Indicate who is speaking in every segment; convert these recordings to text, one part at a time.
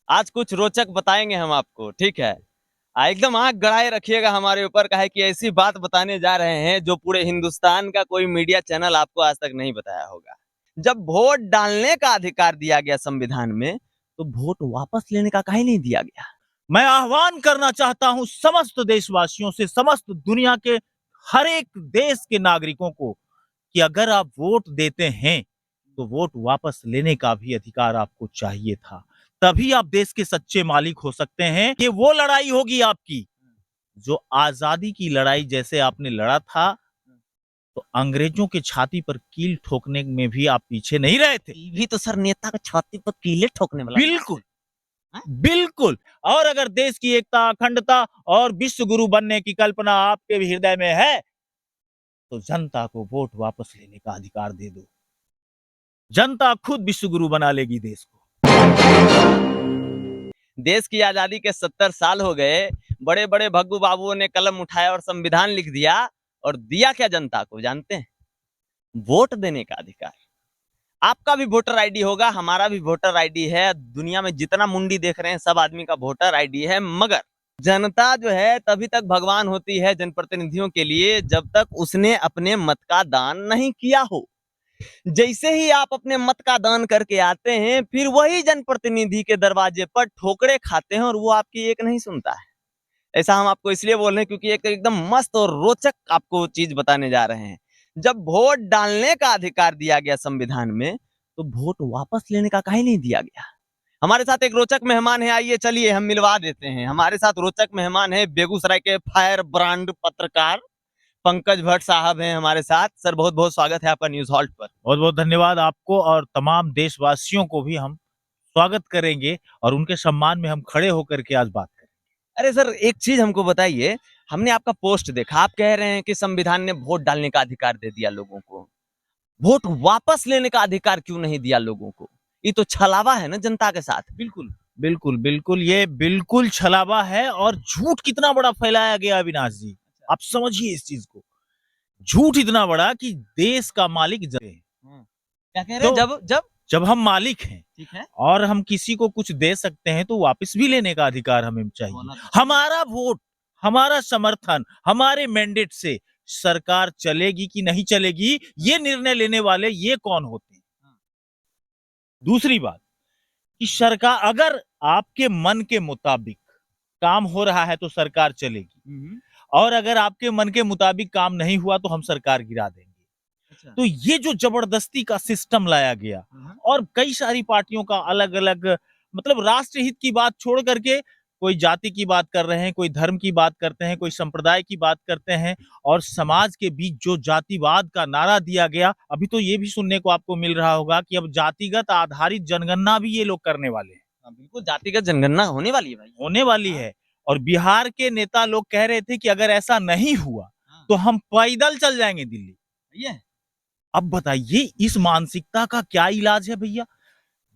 Speaker 1: आज कुछ रोचक बताएंगे हम आपको, ठीक है। एकदम आंख गड़ाए रखिएगा हमारे ऊपर का है कि ऐसी बात बताने जा रहे हैं जो पूरे हिंदुस्तान का कोई मीडिया चैनल आपको आज तक नहीं बताया होगा। जब वोट डालने का अधिकार दिया गया संविधान में, तो वोट वापस लेने का काहे नहीं दिया गया।
Speaker 2: मैं आह्वान करना चाहता हूं समस्त देशवासियों से, समस्त दुनिया के हर एक देश के नागरिकों को कि अगर आप वोट देते हैं तो वोट वापस लेने का भी अधिकार आपको चाहिए था। तभी आप देश के सच्चे मालिक हो सकते हैं। ये वो लड़ाई होगी आपकी जो आजादी की लड़ाई जैसे आपने लड़ा था, तो अंग्रेजों के छाती पर कील ठोकने में भी आप पीछे नहीं रहे थे।
Speaker 1: ये भी तो सर नेता का छाती पर कीले ठोकने वाला
Speaker 2: बिल्कुल,
Speaker 1: है।
Speaker 2: बिल्कुल। और अगर देश की एकता, अखंडता और विश्व गुरु बनने की कल्पना आपके भी हृदय में है, तो जनता को वोट वापस लेने का अधिकार दे दो। जनता खुद विश्व गुरु बना लेगी देश को।
Speaker 1: देश की आजादी के 70 साल हो गए, बड़े बड़े भग्गू बाबुओं ने कलम उठाया और संविधान लिख दिया, और दिया क्या जनता को जानते हैं? वोट देने का अधिकार। आपका भी वोटर आईडी होगा, हमारा भी वोटर आईडी है, दुनिया में जितना मुंडी देख रहे हैं सब आदमी का वोटर आईडी है। मगर जनता जो है तभी तक भगवान होती है जनप्रतिनिधियों के लिए जब तक उसने अपने मत का दान नहीं किया हो। जैसे ही आप अपने मत का दान करके आते हैं, फिर वही जनप्रतिनिधि के दरवाजे पर ठोकरे खाते हैं और वो आपकी एक नहीं सुनता है। ऐसा हम आपको इसलिए बोल रहे हैं क्योंकि एक एकदम मस्त और रोचक आपको चीज बताने जा रहे हैं। जब वोट डालने का अधिकार दिया गया संविधान में, तो वोट वापस लेने का काहे नहीं दिया गया। हमारे साथ एक रोचक मेहमान है, आइए चलिए हम मिलवा देते हैं। हमारे साथ रोचक मेहमान है, बेगूसराय के फायर ब्रांड पत्रकार पंकज भट्ट साहब हैं हमारे साथ। सर बहुत बहुत स्वागत है आपका न्यूज हॉल्ट पर।
Speaker 2: बहुत बहुत धन्यवाद आपको, और तमाम देशवासियों को भी हम स्वागत करेंगे और उनके सम्मान में हम खड़े होकर के आज बात करेंगे।
Speaker 1: अरे सर एक चीज हमको बताइए, हमने आपका पोस्ट देखा, आप कह रहे हैं कि संविधान ने वोट डालने का अधिकार दे दिया लोगों को, वोट वापस लेने का अधिकार क्यों नहीं दिया लोगों को? ये तो छलावा है ना जनता के साथ।
Speaker 2: बिल्कुल, बिल्कुल, बिल्कुल, ये बिल्कुल छलावा है। और झूठ कितना बड़ा फैलाया गया अविनाश जी, आप समझिए इस चीज को। झूठ इतना बड़ा कि देश का मालिक
Speaker 1: क्या कह रहे
Speaker 2: तो
Speaker 1: हैं? जब
Speaker 2: जब हम मालिक हैं,
Speaker 1: ठीक है,
Speaker 2: और हम किसी को कुछ दे सकते हैं, तो वापस भी लेने का अधिकार हमें चाहिए। हमारा वोट, हमारा समर्थन, हमारे मैंडेट से सरकार चलेगी कि नहीं चलेगी, ये निर्णय लेने वाले ये कौन होते हैं। दूसरी बात कि सरकार अगर आपके मन के मुताबिक काम हो रहा है तो सरकार चलेगी, और अगर आपके मन के मुताबिक काम नहीं हुआ तो हम सरकार गिरा देंगे।
Speaker 1: अच्छा।
Speaker 2: तो ये जो जबरदस्ती का सिस्टम लाया गया, और कई सारी पार्टियों का अलग अलग, मतलब राष्ट्रहित की बात छोड़ करके कोई जाति की बात कर रहे हैं, कोई धर्म की बात करते हैं, कोई संप्रदाय की बात करते हैं, और समाज के बीच जो जातिवाद का नारा दिया गया, अभी तो ये भी सुनने को आपको मिल रहा होगा कि अब जातिगत आधारित जनगणना भी ये लोग करने वाले हैं।
Speaker 1: हाँ, बिल्कुल जातिगत जनगणना होने वाली है भाई।
Speaker 2: होने वाली है। और बिहार के नेता लोग कह रहे थे कि अगर ऐसा नहीं हुआ तो हम पैदल चल जाएंगे दिल्ली।
Speaker 1: ये
Speaker 2: अब बताइए इस मानसिकता का क्या इलाज है भैया।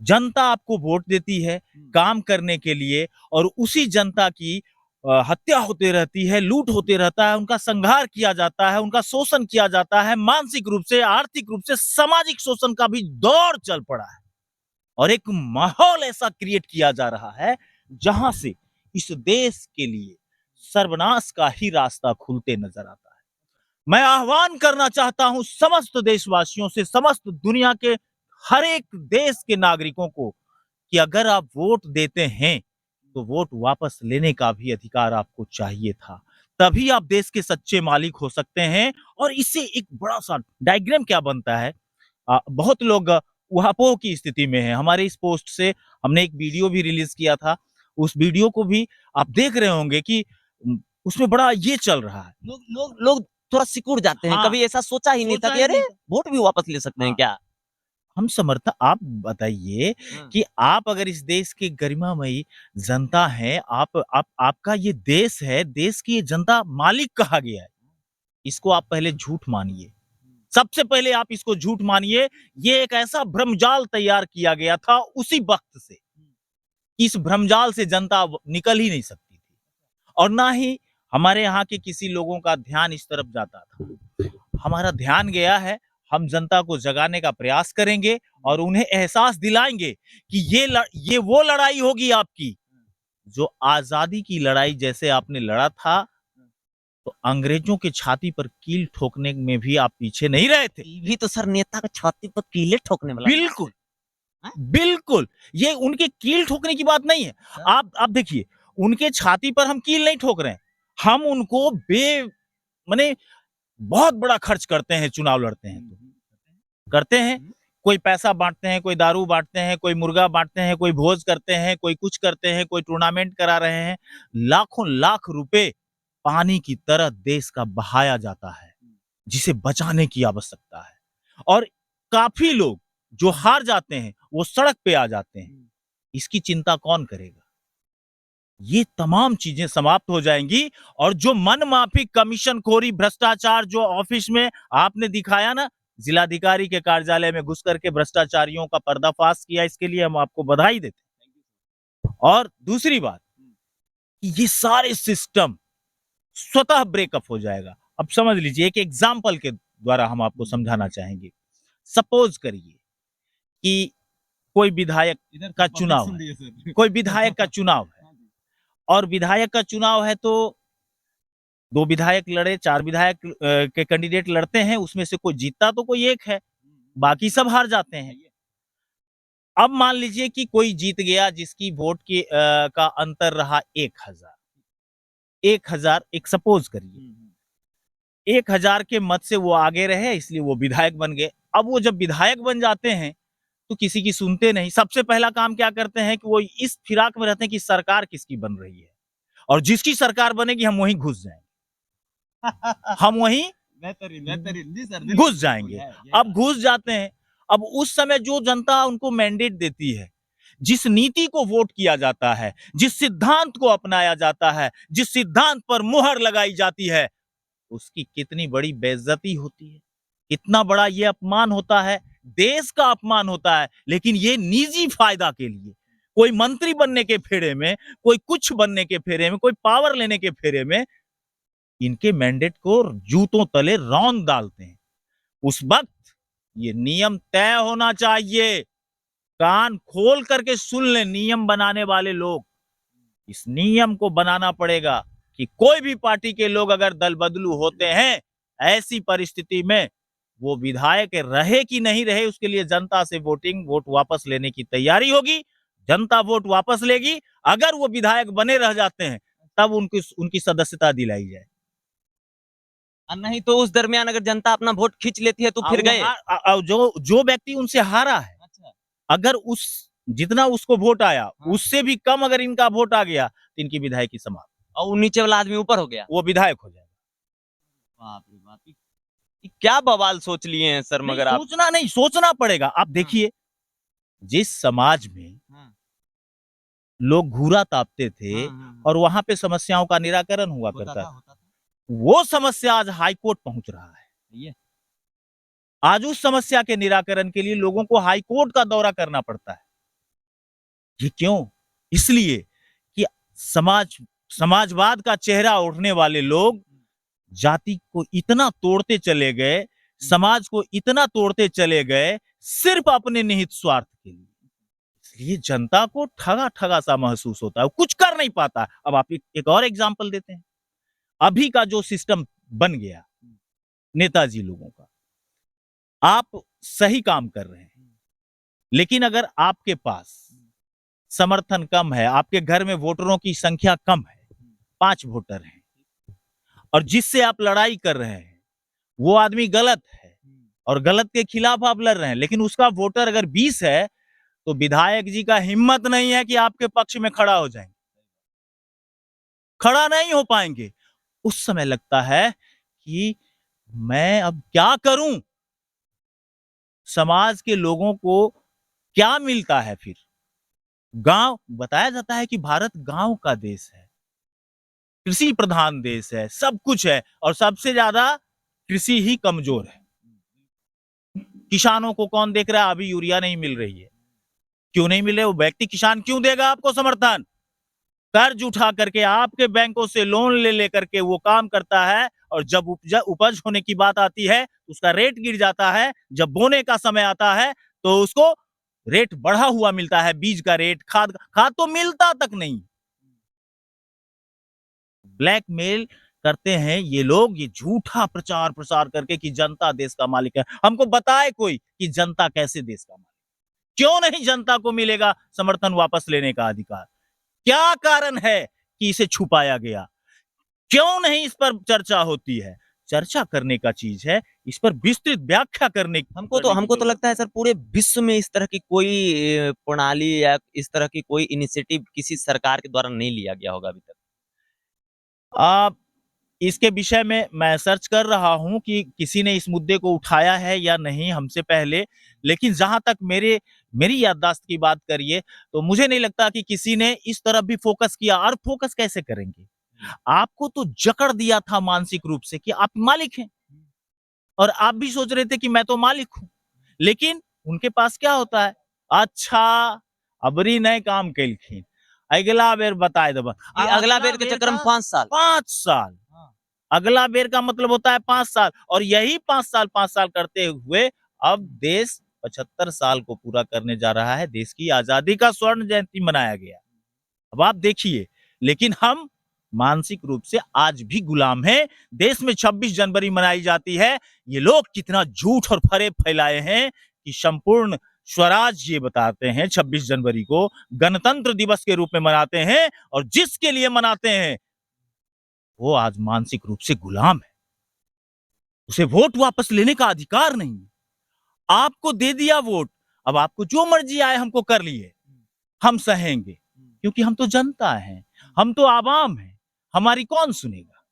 Speaker 2: जनता आपको वोट देती है काम करने के लिए, और उसी जनता की हत्या होते रहती है, लूट होते रहता है, उनका संहार किया जाता है, उनका शोषण किया जाता है, मानसिक रूप से, आर्थिक रूप से, सामाजिक शोषण का भी दौर चल पड़ा है। और एक माहौल ऐसा क्रिएट किया जा रहा है जहां से इस देश के लिए सर्वनाश का ही रास्ता खुलते नजर आता है। मैं आह्वान करना चाहता हूं समस्त देशवासियों से, समस्त दुनिया के हर एक देश के नागरिकों को कि अगर आप वोट देते हैं तो वोट वापस लेने का भी अधिकार आपको चाहिए था। तभी आप देश के सच्चे मालिक हो सकते हैं। और इससे एक बड़ा सा डायग्राम क्या बनता है, बहुत लोग ऊहापोह की स्थिति में है। हमारे इस पोस्ट से हमने एक वीडियो भी रिलीज किया था, उस वीडियो को भी आप देख रहे होंगे कि उसमें बड़ा ये चल रहा है।
Speaker 1: लोग थोड़ा सिकुड़ जाते हैं।
Speaker 2: हाँ,
Speaker 1: कभी ऐसा सोचा ही नहीं था
Speaker 2: सोचा
Speaker 1: कि
Speaker 2: ही
Speaker 1: अरे
Speaker 2: नहीं था।
Speaker 1: वोट भी वापस ले सकते हैं
Speaker 2: हाँ,
Speaker 1: क्या।
Speaker 2: हम समर्थ आप बताइए कि आप अगर इस देश के गरिमामयी जनता हैं, आप आपका ये देश है, देश की ये जनता मालिक कहा गया है, इसको आप पहले झूठ मानिए। सबसे पहले आप इसको झूठ मानिए। ये एक ऐसा भ्रमजाल तैयार किया गया था उसी वक्त से, इस भ्रमजाल से जनता निकल ही नहीं सकती थी, और ना ही हमारे यहाँ के किसी लोगों का ध्यान इस तरफ जाता था। हमारा ध्यान गया है, हम जनता को जगाने का प्रयास करेंगे, और उन्हें एहसास दिलाएंगे कि ये वो लड़ाई होगी आपकी जो आजादी की लड़ाई जैसे आपने लड़ा था, तो अंग्रेजों के छाती पर कील ठोकने में भी आप पीछे नहीं रहे थे।
Speaker 1: ये भी तो सर नेता का छाती पर कीले ठोकने वाला
Speaker 2: बिल्कुल
Speaker 1: हाँ?
Speaker 2: बिल्कुल, ये उनके कील ठोकने की बात नहीं है। आप देखिए, उनके छाती पर हम कील नहीं ठोक रहे हैं, हम उनको माने बहुत बड़ा खर्च करते हैं, चुनाव लड़ते हैं तो करते हैं, कोई पैसा बांटते हैं, कोई दारू बांटते हैं, कोई मुर्गा बांटते हैं, कोई भोज करते हैं, कोई कुछ करते हैं, कोई टूर्नामेंट करा रहे हैं। लाखों लाख रुपए पानी की तरह देश का बहाया जाता है, जिसे बचाने की आवश्यकता है। और काफी लोग जो हार जाते हैं वो सड़क पे आ जाते हैं, इसकी चिंता कौन करेगा? ये तमाम चीजें समाप्त हो जाएंगी और जो मनमाफी, कमीशनखोरी, भ्रष्टाचार जो ऑफिस में आपने दिखाया ना, जिलाधिकारी के कार्यालय में घुस करके भ्रष्टाचारियों का पर्दाफाश किया, इसके लिए हम आपको बधाई देते हैं। और दूसरी बात, ये सारे सिस्टम स्वतः ब्रेकअप हो जाएगा। अब समझ लीजिए, एक एग्जाम्पल के द्वारा हम आपको समझाना चाहेंगे। सपोज करिए कि कोई विधायक का चुनाव है, कोई विधायक का चुनाव है, और विधायक का चुनाव है तो 2 विधायक लड़े, 4 विधायक के कैंडिडेट लड़ते हैं, उसमें से कोई जीतता तो कोई एक है, बाकी सब हार जाते हैं। अब मान लीजिए कि कोई जीत गया जिसकी वोट का अंतर रहा 1000 एक सपोज करिए 1000 के मत से वो आगे रहे, इसलिए वो विधायक बन गए। अब वो जब विधायक बन जाते हैं तो किसी की सुनते नहीं। सबसे पहला काम क्या करते हैं कि वो इस फिराक में रहते हैं कि सरकार किसकी बन रही है, और जिसकी सरकार बनेगी हम वहीं घुस जाएंगे, हम वहीं घुस जाएंगे। अब घुस जाते हैं। अब उस समय जो जनता उनको मैंडेट देती है, जिस नीति को वोट किया जाता है, जिस सिद्धांत को अपनाया जाता है, जिस सिद्धांत पर मुहर लगाई जाती है, उसकी कितनी बड़ी बेइज्जती होती है, कितना बड़ा ये अपमान होता है, देश का अपमान होता है। लेकिन ये निजी फायदा के लिए, कोई मंत्री बनने के फेरे में, कोई कुछ बनने के फेरे में, कोई पावर लेने के फेरे में इनके मैंडेट को जूतों तले रौंद डालते हैं। उस वक्त ये नियम तय होना चाहिए। कान खोल करके सुन ले नियम बनाने वाले लोग, इस नियम को बनाना पड़ेगा कि कोई भी पार्टी के लोग अगर दल बदलू होते हैं, ऐसी परिस्थिति में वो विधायक रहे कि नहीं रहे, उसके लिए जनता से वोट वापस लेने की तैयारी होगी। जनता वोट वापस लेगी। अगर वो विधायक बने रह जाते हैं तब उनकी सदस्यता दिलाई जाए,
Speaker 1: नहीं तो उस दरमियान अगर जनता अपना वोट खींच लेती है तो फिर गए।
Speaker 2: जो व्यक्ति उनसे हारा है, अगर जितना उसको वोट आया उससे भी कम अगर इनका वोट आ गया तो इनकी विधायकी समाप्त,
Speaker 1: और वो नीचे वाला आदमी ऊपर हो गया,
Speaker 2: वो विधायक हो जाएगा।
Speaker 1: बाप रे बाप, क्या बवाल सोच लिए हैं सर। मगर आप
Speaker 2: सोचना पड़ेगा। आप देखिए, जिस समाज में लोग घूरा तापते थे और वहां पे समस्याओं का निराकरण हुआ करता था, वो समस्या आज हाईकोर्ट पहुंच रहा है। आज उस समस्या के निराकरण के लिए लोगों को हाईकोर्ट का दौरा करना पड़ता है। ये क्यों? इसलिए कि समाजवाद का चेहरा ओढ़ने वाले लोग जाति को इतना तोड़ते चले गए, समाज को इतना तोड़ते चले गए, सिर्फ अपने निहित स्वार्थ के लिए। इसलिए जनता को ठगा ठगा सा महसूस होता है, कुछ कर नहीं पाता। अब आप एक और एग्जांपल देते हैं। अभी का जो सिस्टम बन गया नेताजी लोगों का, आप सही काम कर रहे हैं, लेकिन अगर आपके पास समर्थन कम है, आपके घर में वोटरों की संख्या कम है, 5 वोटर हैं, और जिससे आप लड़ाई कर रहे हैं वो आदमी गलत है और गलत के खिलाफ आप लड़ रहे हैं, लेकिन उसका वोटर अगर 20 है तो विधायक जी का हिम्मत नहीं है कि आपके पक्ष में खड़ा हो जाएंगे, खड़ा नहीं हो पाएंगे। उस समय लगता है कि मैं अब क्या करूं? समाज के लोगों को क्या मिलता है फिर? गांव, बताया जाता है कि भारत गांव का देश है, कृषि प्रधान देश है, सब कुछ है, और सबसे ज्यादा कृषि ही कमजोर है। किसानों को कौन देख रहा है? अभी यूरिया नहीं मिल रही है। क्यों नहीं मिल रही? वो व्यक्ति किसान क्यों देगा आपको समर्थन? कर्ज उठा करके आपके बैंकों से लोन ले लेकर के वो काम करता है, और जब उपज होने की बात आती है उसका रेट गिर जाता है। जब बोने का समय आता है तो उसको रेट बढ़ा हुआ मिलता है, बीज का रेट, खाद तो मिलता तक नहीं। ब्लैकमेल करते हैं ये लोग, ये झूठा प्रचार प्रसार करके कि जनता देश का मालिक है। हमको बताए कोई कि जनता कैसे देश का मालिक, क्यों नहीं जनता को मिलेगा समर्थन वापस लेने का अधिकार? क्या कारण है कि इसे छुपाया गया? क्यों नहीं इस पर चर्चा होती है? चर्चा करने का चीज है, इस पर विस्तृत व्याख्या करने
Speaker 1: हमको तो लगता है सर पूरे विश्व में इस तरह की कोई प्रणाली या इस तरह की कोई इनिशिएटिव किसी सरकार के द्वारा नहीं लिया गया होगा अभी तक।
Speaker 2: आप इसके विषय में मैं सर्च कर रहा हूं कि किसी ने इस मुद्दे को उठाया है या नहीं हमसे पहले, लेकिन जहां तक मेरी याददाश्त की बात करिए तो मुझे नहीं लगता कि किसी ने इस तरफ भी फोकस किया। और फोकस कैसे करेंगे? आपको तो जकड़ दिया था मानसिक रूप से कि आप मालिक हैं, और आप भी सोच रहे थे कि मैं तो मालिक हूं, लेकिन उनके पास क्या होता है? अच्छा, अबरी नए काम कैलखिन, अगला बेर बताए दबा।
Speaker 1: अगला बेर के चक्कर में 5 साल
Speaker 2: 5 साल, अगला बेर का मतलब होता है 5 साल, और यही 5 साल करते हुए अब देश 75 साल को पूरा करने जा रहा है। देश की आजादी का स्वर्ण जयंती मनाया गया। अब आप देखिए, लेकिन हम मानसिक रूप से आज भी गुलाम हैं। देश में 26 जनवरी मनाई जाती है, ये लोग कितना झूठ और फरेब फैलाए हैं कि संपूर्ण स्वराज ये बताते हैं 26 जनवरी को गणतंत्र दिवस के रूप में मनाते हैं, और जिसके लिए मनाते हैं वो आज मानसिक रूप से गुलाम है। उसे वोट वापस लेने का अधिकार नहीं। आपको दे दिया वोट, अब आपको जो मर्जी आए हमको कर लिए, हम सहेंगे, क्योंकि हम तो जनता हैं, हम तो आवाम हैं, हमारी कौन सुनेगा?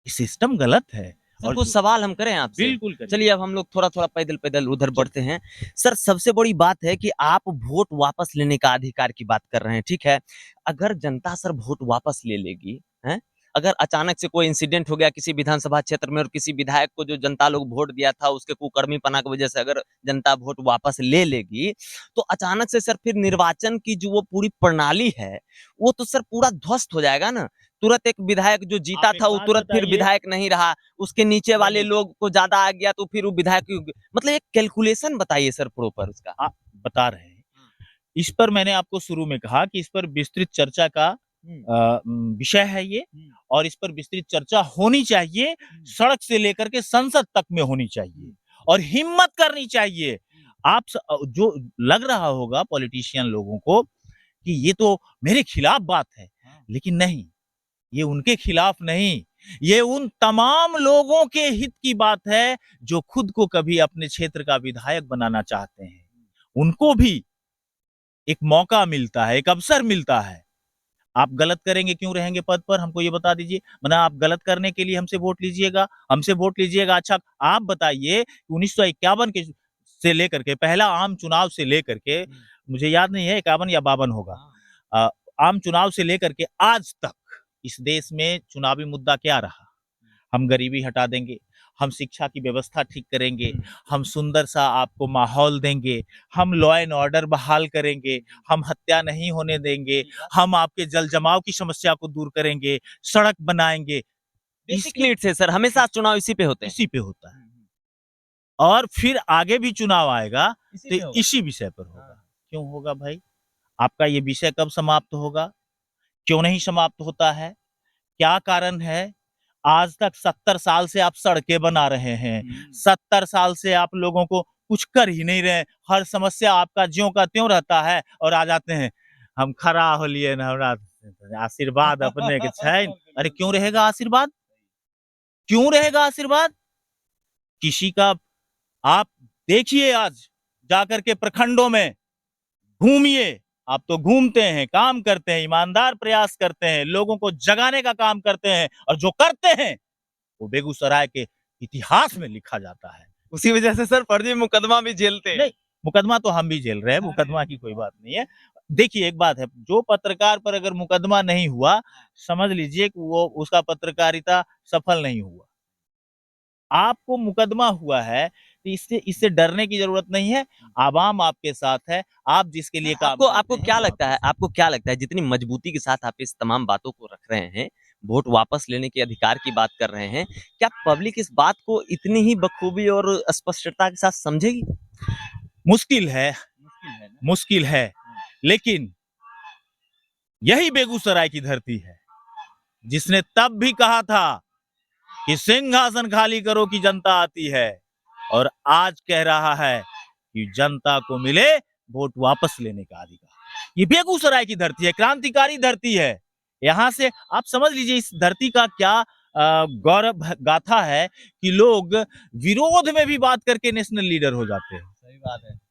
Speaker 2: ये सिस्टम गलत है।
Speaker 1: और कुछ सवाल हम करें आपसे?
Speaker 2: बिल्कुल करिए।
Speaker 1: चलिए अब हम लोग थोड़ा थोड़ा पैदल पैदल उधर बढ़ते हैं। सर सबसे बड़ी बात है कि आप वोट वापस लेने का अधिकार की बात कर रहे हैं, ठीक है। अगर जनता सर वोट वापस ले लेगी, हैं, अगर अचानक से कोई इंसिडेंट हो गया किसी विधानसभा क्षेत्र में और किसी विधायक को जो जनता लोग वोट दिया था उसके कुकर्मीपना की वजह से अगर जनता वोट वापस ले लेगी, तो अचानक से सर फिर निर्वाचन की जो वो पूरी प्रणाली है वो तो सर पूरा ध्वस्त हो जाएगा ना। तुरंत एक विधायक जो जीता
Speaker 2: आप एक
Speaker 1: था वो
Speaker 2: बात
Speaker 1: तुरंत फिर
Speaker 2: बताइए।
Speaker 1: विधायक नहीं रहा, उसके नीचे वाले
Speaker 2: नहीं।
Speaker 1: लोग को ज्यादा आ गया तो फिर वो विधायक मतलब एक कैलकुलेशन बताइए सर प्रॉपर उसका।
Speaker 2: आप बता रहे हैं, इस पर मैंने आपको शुरू में कहा कि इस पर विस्तृत चर्चा का विषय है ये, और इस पर विस्तृत चर्चा होनी चाहिए, सड़क से लेकर के संसद तक में होनी चाहिए, और हिम्मत करनी चाहिए। जो लग रहा होगा पॉलिटिशियन लोगों को कि ये तो मेरे खिलाफ बात है, लेकिन नहीं, ये उनके खिलाफ नहीं, ये उन तमाम लोगों के हित की बात है जो खुद को कभी अपने क्षेत्र का विधायक बनाना चाहते हैं। उनको भी एक मौका मिलता है, एक अवसर मिलता है। आप गलत करेंगे क्यों रहेंगे पद पर, हमको ये बता दीजिए। मतलब आप गलत करने के लिए हमसे वोट लीजिएगा, हमसे वोट लीजिएगा। अच्छा आप बताइए 1951 के से लेकर के, पहला आम चुनाव से लेकर के, मुझे याद नहीं है 51 या 52 होगा, आम चुनाव से लेकर के आज तक इस देश में चुनावी मुद्दा क्या रहा? हम गरीबी हटा देंगे, हम शिक्षा की व्यवस्था ठीक करेंगे, हम सुंदर सा आपको माहौल देंगे, हम लॉ एंड ऑर्डर बहाल करेंगे, हम हत्या नहीं होने देंगे, हम आपके जल जमाव की समस्या को दूर करेंगे, सड़क बनाएंगे।
Speaker 1: बेसिक नीड्स है सर, हमेशा चुनाव इसी पे होते हैं।
Speaker 2: इसी पे होता है, और फिर आगे भी चुनाव आएगा तो इसी विषय पर होगा। क्यों होगा भाई? आपका ये विषय कब समाप्त होगा? क्यों नहीं समाप्त होता है? क्या कारण है? आज तक 70 साल से आप सड़कें बना रहे हैं, 70 साल से आप लोगों को कुछ कर ही नहीं रहे, हर समस्या आपका ज्यों का त्यों रहता है, और आ जाते हैं हम खड़ा होलिए ना, हमरा आशीर्वाद अपने के छैन। अरे क्यों रहेगा आशीर्वाद? क्यों रहेगा आशीर्वाद? किसी का आप देखिए, आज जाकर के प्रखंडों में घूमिए, आप तो घूमते हैं, काम करते हैं, ईमानदार प्रयास करते हैं, लोगों को जगाने का काम करते हैं, और जो करते हैं वो बेगूसराय के इतिहास में लिखा जाता है।
Speaker 1: उसी वजह से सर फर्जी मुकदमा भी झेलते हैं।
Speaker 2: नहीं, मुकदमा तो हम भी झेल रहे हैं, मुकदमा की कोई बात नहीं है। देखिए एक बात है, जो पत्रकार पर अगर मुकदमा नहीं हुआ, समझ लीजिए कि वो उसका पत्रकारिता सफल नहीं हुआ। आपको मुकदमा हुआ है तो इससे डरने की जरूरत नहीं है। आवाम आपके साथ है, आप जिसके लिए काम
Speaker 1: आपको
Speaker 2: करते
Speaker 1: आपको
Speaker 2: हैं,
Speaker 1: क्या
Speaker 2: वो
Speaker 1: लगता है,
Speaker 2: आपके
Speaker 1: आपको क्या लगता है जितनी मजबूती के साथ आप इस तमाम बातों को रख रहे हैं, वोट वापस लेने के अधिकार की बात कर रहे हैं, क्या पब्लिक इस बात को इतनी ही बखूबी और स्पष्टता के साथ समझेगी?
Speaker 2: मुश्किल है,
Speaker 1: मुश्किल है ना।
Speaker 2: मुश्किल है, लेकिन यही बेगूसराय की धरती है जिसने तब भी कहा था कि सिंहासन खाली करो कि जनता आती है, और आज कह रहा है कि जनता को मिले वोट वापस लेने का अधिकार। ये बेगूसराय की धरती है, क्रांतिकारी धरती है। यहां से आप समझ लीजिए इस धरती का क्या गौरव गाथा है कि लोग विरोध में भी बात करके नेशनल लीडर हो जाते हैं।
Speaker 1: सही बात है।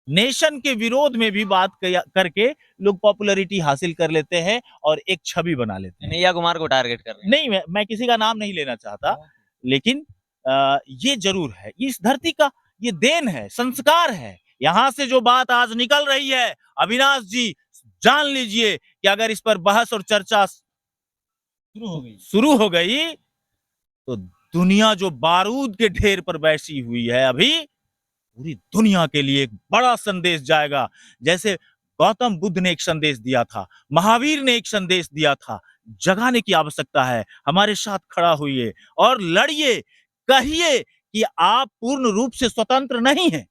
Speaker 2: नेशन के विरोध में भी बात करके लोग पॉपुलैरिटी हासिल कर लेते हैं और एक छवि बना लेते हैं।
Speaker 1: कन्हैया कुमार को टारगेट कर रहे हैं।
Speaker 2: नहीं, मैं किसी का नाम नहीं लेना चाहता, लेकिन ये जरूर है, इस धरती का ये देन है, संस्कार है। यहां से जो बात आज निकल रही है, अविनाश जी जान लीजिए कि अगर इस पर बहस और चर्चा शुरू हो गई तो दुनिया जो बारूद के ढेर पर बैठी हुई है अभी, पूरी दुनिया के लिए एक बड़ा संदेश जाएगा। जैसे गौतम बुद्ध ने एक संदेश दिया था, महावीर ने एक संदेश दिया था, जगाने की आवश्यकता है। हमारे साथ खड़ा होइए और लड़िए, कहिए कि आप पूर्ण रूप से स्वतंत्र नहीं हैं,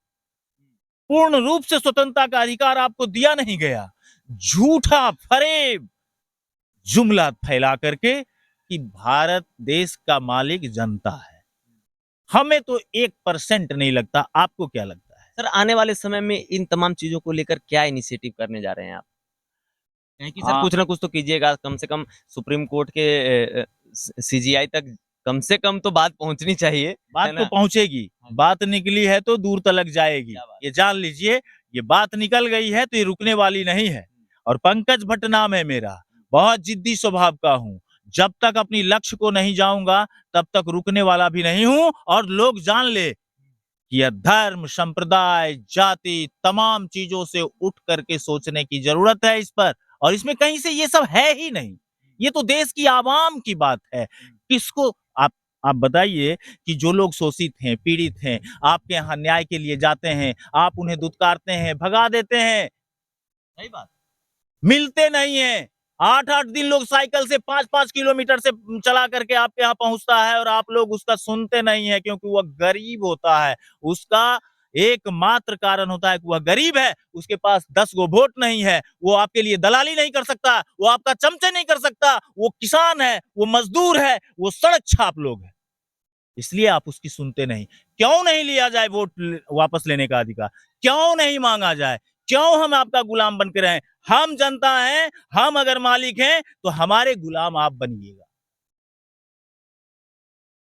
Speaker 2: पूर्ण रूप से स्वतंत्रता का अधिकार आपको दिया नहीं गया। झूठा फरेब जुमला फैला करके कि भारत देश का मालिक जनता है, हमें तो 1% नहीं लगता। आपको क्या लगता है?
Speaker 1: सर आने वाले समय में इन तमाम चीजों को लेकर क्या इनिशिएटिव करने जा रहे हैं आप? कहें कि सर
Speaker 2: हाँ,
Speaker 1: कुछ ना कुछ तो कीजिएगा, कम से कम सुप्रीम कोर्ट के सीजीआई तक कम से कम तो बात पहुंचनी चाहिए,
Speaker 2: बात
Speaker 1: है
Speaker 2: तो
Speaker 1: ना?
Speaker 2: पहुंचेगी, बात निकली है तो दूर तलक जाएगी,
Speaker 1: क्या बात
Speaker 2: ये जान लीजिए। ये बात निकल गई है तो ये रुकने वाली नहीं है। और पंकज भट्ट नाम है मेरा, बहुत जिद्दी स्वभाव का हूं। जब तक अपनी लक्ष्य को नहीं जाऊंगा तब तक रुकने वाला भी नहीं हूं। और लोग जान ले कि यह धर्म, संप्रदाय, जाति, तमाम चीजों से उठ करके सोचने की जरूरत है इस पर। और इसमें कहीं से ये सब है ही नहीं, ये तो देश की आवाम की बात है। किसको आप बताइए कि जो लोग शोषित हैं, पीड़ित हैं, आपके यहाँ न्याय के लिए जाते हैं, आप उन्हें दुत्कारते हैं, भगा देते हैं,
Speaker 1: सही बात।
Speaker 2: मिलते नहीं है। 8-8 दिन लोग साइकिल से 5-5 किलोमीटर से चला करके आपके यहाँ पहुंचता है और आप लोग उसका सुनते नहीं है, क्योंकि वह गरीब होता है। उसका एकमात्र कारण होता है कि वह गरीब है, उसके पास 10 गो वोट नहीं है, वो आपके लिए दलाली नहीं कर सकता, वो आपका चमचे नहीं कर सकता, वो किसान है, वो मजदूर है, वो सड़क छाप लोग है। इसलिए आप उसकी सुनते नहीं। क्यों नहीं लिया जाए वोट वापस लेने का अधिकार? क्यों नहीं मांगा जाए? क्यों हम आपका गुलाम बन के रहें? हम जनता हैं, हम अगर मालिक हैं तो हमारे गुलाम आप बनिएगा।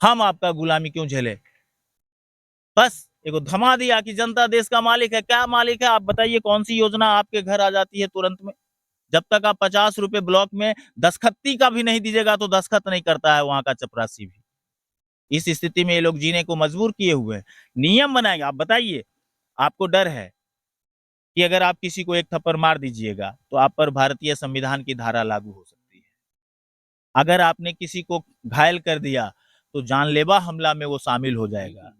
Speaker 2: हम आपका गुलामी क्यों झेले? बस एगो थमा दिया कि जनता देश का मालिक है। क्या मालिक है? आप बताइए, कौन सी योजना आपके घर आ जाती है तुरंत में? जब तक आप 50 रुपए ब्लॉक में दस्खत्ती का भी नहीं दीजिएगा तो दस्खत नहीं करता है वहां का चपरासी भी। इस स्थिति में ये लोग जीने को मजबूर किए हुए हैं। नियम बनाएंगे। आप बताइए, आपको डर है कि अगर आप किसी को एक थप्पड़ मार दीजिएगा तो आप पर भारतीय संविधान की धारा लागू हो सकती है। अगर आपने किसी को घायल कर दिया तो जानलेवा हमला में वो शामिल हो जाएगा।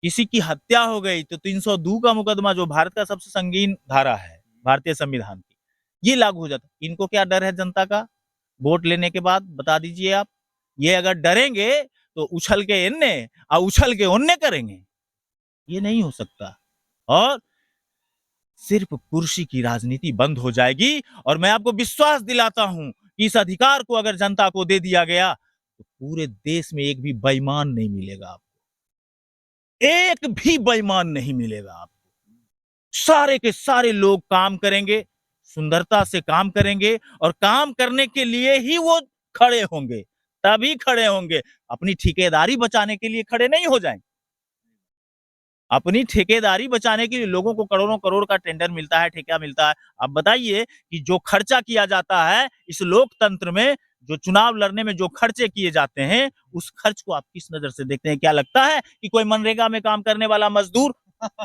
Speaker 2: किसी की हत्या हो गई तो 302 का मुकदमा, जो भारत का सबसे संगीन धारा है भारतीय संविधान की, ये लागू हो जाता है। इनको क्या डर है जनता का? वोट लेने के बाद बता दीजिए आप। ये अगर डरेंगे तो उछल के इन्ने और उछल के उन्ने करेंगे, ये नहीं हो सकता। और सिर्फ कुर्सी की राजनीति बंद हो जाएगी। और मैं आपको विश्वास दिलाता हूं कि इस अधिकार को अगर जनता को दे दिया गया तो पूरे देश में एक भी बेईमान नहीं मिलेगा आपको, एक भी बेईमान नहीं मिलेगा आपको। सारे के सारे लोग काम करेंगे, सुंदरता से काम करेंगे, और काम करने के लिए ही वो खड़े होंगे, तभी खड़े होंगे। अपनी ठेकेदारी बचाने के लिए खड़े नहीं हो जाएंगे। अपनी ठेकेदारी बचाने के लिए लोगों को करोड़ों करोड़ का टेंडर मिलता है, ठेका मिलता है। अब बताइए कि जो खर्चा किया जाता है इस लोकतंत्र में, जो चुनाव लड़ने में जो खर्चे किए जाते हैं, उस खर्च को आप किस नजर से देखते हैं? क्या लगता है कि कोई मनरेगा में काम करने वाला मजदूर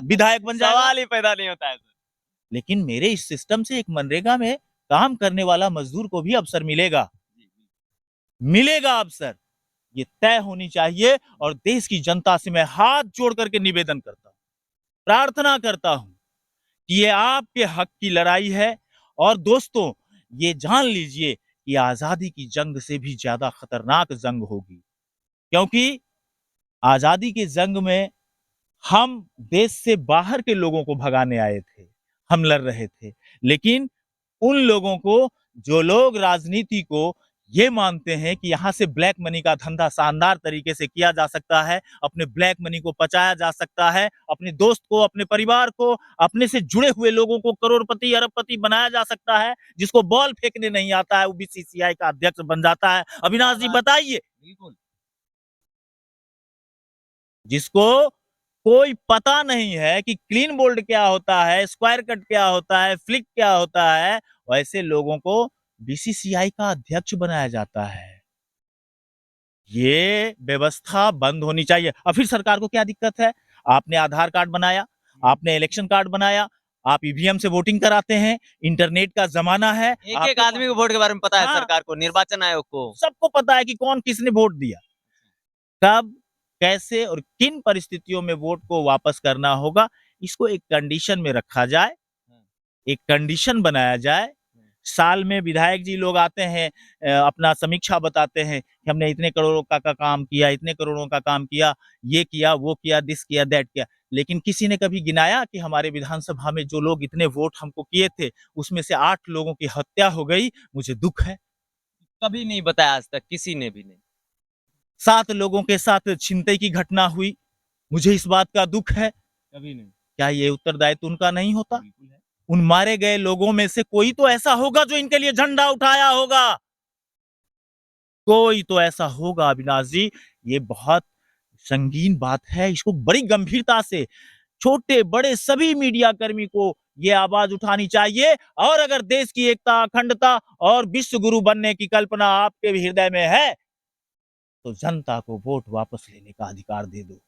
Speaker 2: विधायक बन जाएगा?
Speaker 1: सवाल ही पैदा नहीं होता है सर।
Speaker 2: लेकिन मेरे इस सिस्टम से एक मनरेगा में काम करने वाला मजदूर को भी अवसर मिलेगा, मिलेगा अवसर। ये तय होनी चाहिए। और देश की जनता से मैं हाथ जोड़ करके निवेदन करता हूं, प्रार्थना करता हूं कि ये आपके हक की लड़ाई है। और दोस्तों, ये जान लीजिए कि आजादी की जंग से भी ज्यादा खतरनाक जंग होगी, क्योंकि आजादी की जंग में हम देश से बाहर के लोगों को भगाने आए थे, हम लड़ रहे थे, लेकिन उन लोगों को, जो लोग राजनीति को ये मानते हैं कि यहाँ से ब्लैक मनी का धंधा शानदार तरीके से किया जा सकता है, अपने ब्लैक मनी को पचाया जा सकता है, अपने दोस्त को, अपने परिवार को, अपने से जुड़े हुए लोगों को करोड़पति अरबपति बनाया जा सकता है, जिसको बॉल फेंकने नहीं आता है वो बीसीसीआई का अध्यक्ष बन जाता है। अविनाश जी बताइए,
Speaker 1: बिल्कुल
Speaker 2: जिसको कोई पता नहीं है कि क्लीन बोल्ड क्या होता है, स्क्वायर कट क्या होता है, फ्लिक क्या होता है, वैसे लोगों को बीसीसीआई का अध्यक्ष बनाया जाता है। ये व्यवस्था बंद होनी चाहिए। और फिर सरकार को क्या दिक्कत है? आपने आधार कार्ड बनाया, आपने इलेक्शन कार्ड बनाया, आप ईवीएम से वोटिंग कराते हैं, इंटरनेट का जमाना है,
Speaker 1: एक एक आदमी को वोट के बारे में पता है,
Speaker 2: हाँ,
Speaker 1: सरकार को, निर्वाचन आयोग को।
Speaker 2: सबको पता है कि कौन किसने वोट दिया, कब, कैसे और किन परिस्थितियों में वोट को वापस करना होगा। इसको एक कंडीशन में रखा जाए, एक कंडीशन बनाया जाए। साल में विधायक जी लोग आते हैं, अपना समीक्षा बताते हैं कि हमने इतने करोड़ों का काम किया, इतने करोड़ों का काम किया, ये किया, वो किया, दिस किया, दैट किया, लेकिन किसी ने कभी गिनाया कि हमारे विधानसभा में जो लोग इतने वोट हमको किए थे उसमें से 8 लोगों की हत्या हो गई? मुझे दुख है।
Speaker 1: कभी नहीं बताया आज तक, किसी ने भी नहीं।
Speaker 2: 7 लोगों के साथ छिनतई की घटना हुई, मुझे इस बात का दुख है।
Speaker 1: कभी नहीं।
Speaker 2: क्या ये उत्तरदायित्व उनका नहीं होता?
Speaker 1: बिल्कुल है।
Speaker 2: उन मारे गए लोगों में से कोई तो ऐसा होगा जो इनके लिए झंडा उठाया होगा, कोई तो ऐसा होगा। अविनाश जी, ये बहुत संगीन बात है, इसको बड़ी गंभीरता से छोटे बड़े सभी मीडिया कर्मी को ये आवाज उठानी चाहिए। और अगर देश की एकता, अखंडता और विश्व गुरु बनने की कल्पना आपके भी हृदय में है तो जनता को वोट वापस लेने का अधिकार दे दो।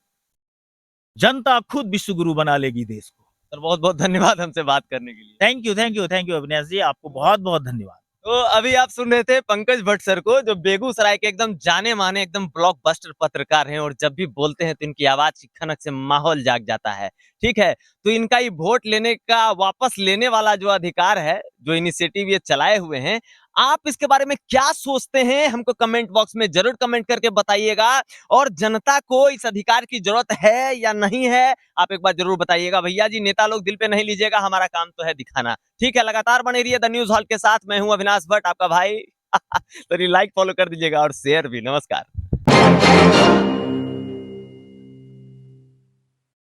Speaker 2: जनता खुद विश्व गुरु बना लेगी देश को।
Speaker 1: सर बहुत बहुत धन्यवाद हमसे बात करने के लिए।
Speaker 2: Thank you, thank you, thank you Avinash ji, आपको बहुत बहुत धन्यवाद।
Speaker 1: तो अभी आप सुन रहे थे पंकज भट्ट सर को, जो बेगूसराय के एकदम जाने माने एकदम ब्लॉकबस्टर पत्रकार हैं, और जब भी बोलते हैं तो इनकी आवाज की खनक से माहौल जाग जाता है। ठीक है, तो इनका ये वोट लेने का, वापस लेने वाला जो अधिकार है, जो इनिशिएटिव ये चलाए हुए हैं, आप इसके बारे में क्या सोचते हैं, हमको कमेंट बॉक्स में जरूर कमेंट करके बताइएगा। और जनता को इस अधिकार की जरूरत है या नहीं है, आप एक बार जरूर बताइएगा। भैया जी, नेता लोग दिल पे नहीं लीजिएगा, हमारा काम तो है दिखाना। ठीक है, लगातार बने रहिए द न्यूज हॉल के साथ। मैं हूं अविनाश भट्ट, आपका भाई। तो लाइक फॉलो कर दीजिएगा और शेयर भी। नमस्कार।